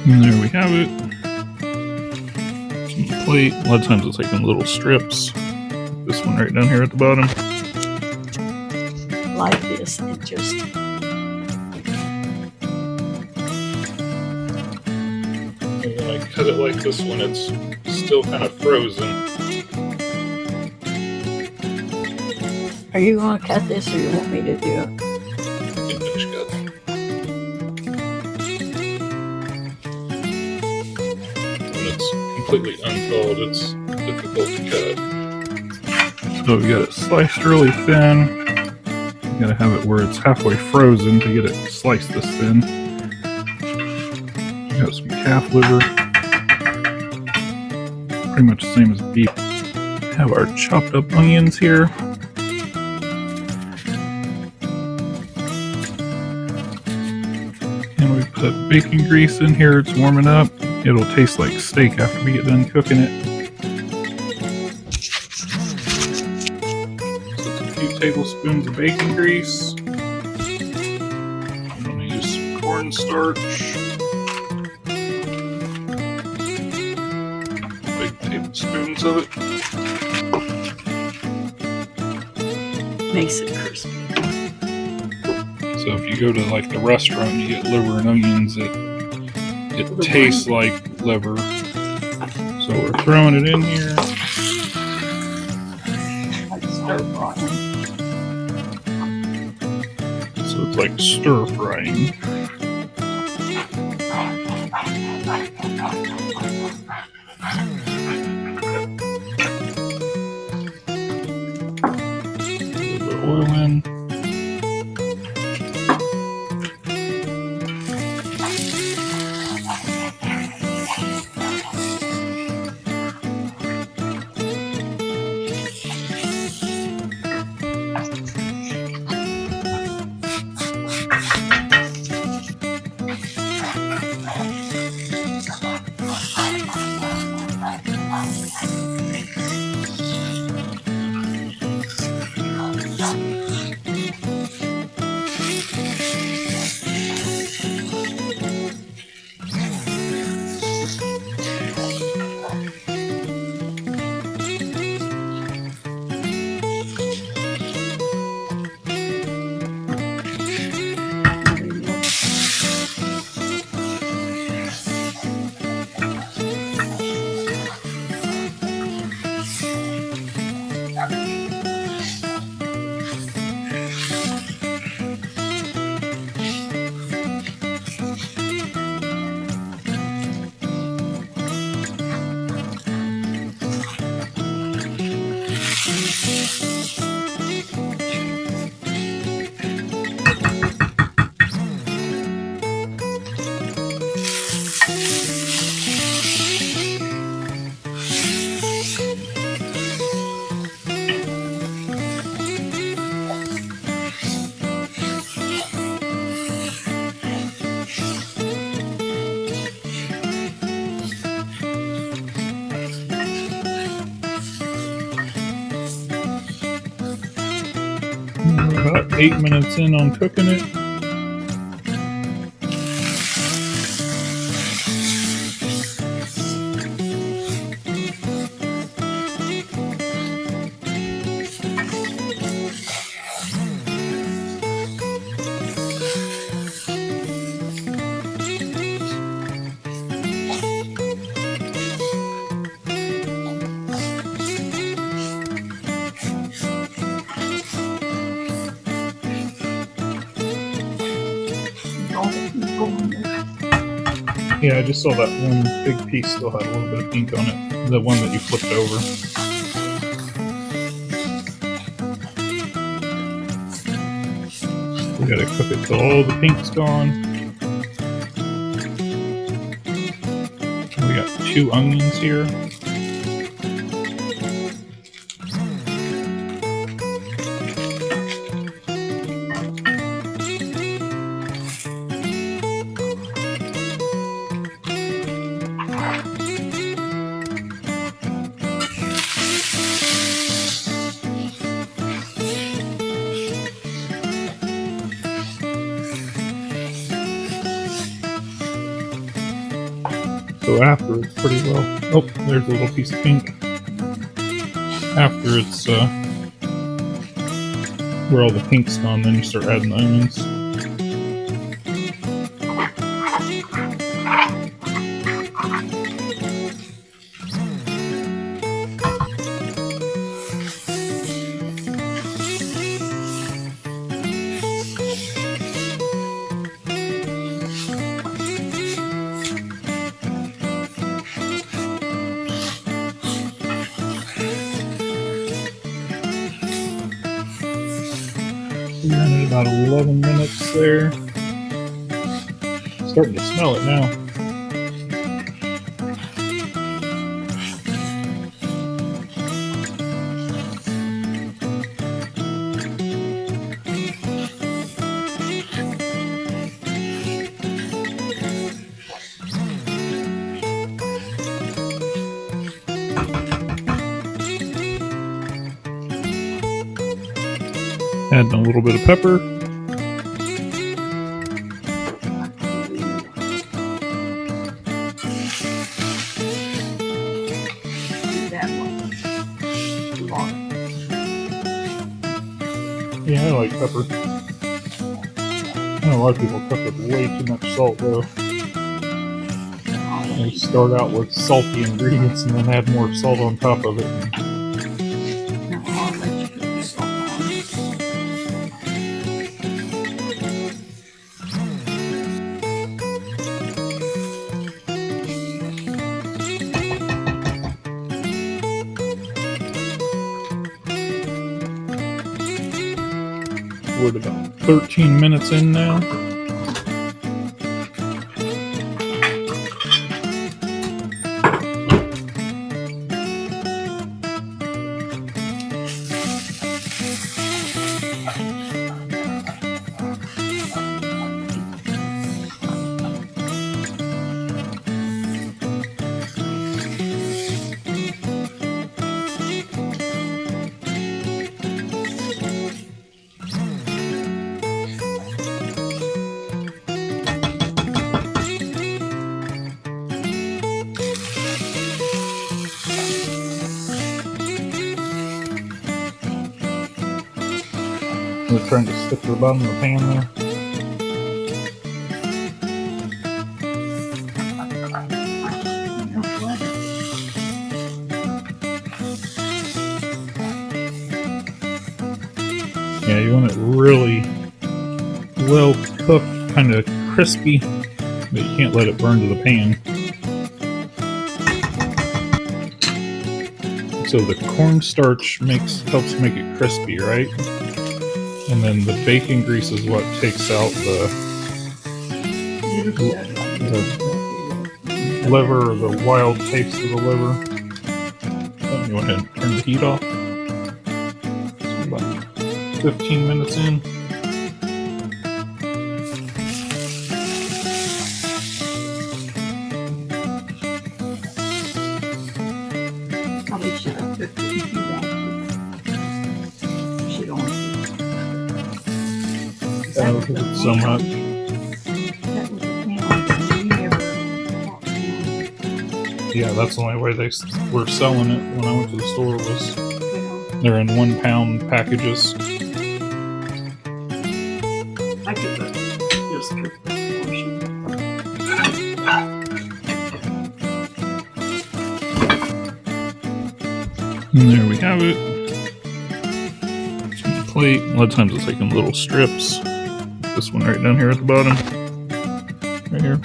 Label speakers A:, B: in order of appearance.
A: And there we have it. It's on the plate. A lot of times it's like in little strips. This one right down here at the bottom.
B: Like this, it just
A: And when I cut it like this one, it's still kind of frozen.
B: Are you going to cut this or you want me to do it?
A: You can finish cutting. When it's completely unthawed, it's difficult to cut. So we got it sliced really thin. You gotta have it where it's halfway frozen to get it sliced this thin. Got some calf liver. Pretty much the same as beef. Have our chopped up onions here. And we put bacon grease in here. It's warming up. It'll taste like steak after we get done cooking it. So it's a few tablespoons of bacon grease. I'm going to use some cornstarch. Big tablespoons of it.
B: Makes it crispy.
A: So if you go to like the restaurant, you get liver and onions. It tastes like liver. So we're throwing it in here.
B: Like stir frying.
A: So it's like stir frying. A little bit of oil in. We're about 8 minutes in on cooking it. Yeah, I just saw that one big piece still had a little bit of pink on it. The one that you flipped over. We gotta cook it till all the pink's gone. We got 2 onions here. So after it's pretty well. Oh, there's a little piece of pink. After it's where all the pink's gone, then you start adding the onions. We're at about 11 minutes there. Starting to smell it now. Adding a little bit of pepper.
B: That one. Too long.
A: Yeah, I like pepper. I know a lot of people cook with way too much salt though. They start out with salty ingredients and then add more salt on top of it.
B: Now I'll let you put the salt on.
A: We're at about 13 minutes in now. We're trying to stick to the bottom of the pan there.
B: No flavor.
A: Yeah, you want it really well cooked, kind of crispy, but you can't let it burn to the pan. So the cornstarch helps make it crispy, right? And then the bacon grease is what takes out the liver or the wild taste of the liver. Then you want to turn the heat off. So about 15 minutes in.
B: Probably should have cooked it in 2 batches. Should only
A: Because it's so much.
B: That was a pound. You never bought pounds.
A: Yeah, that's the only way they were selling it when I went to the store was
B: Well,
A: they're in 1 pound packages.
B: I could just cook that portion.
A: And there we have it. It's on the plate. A lot of times it's like in little strips. This one right down here at the bottom. Right here.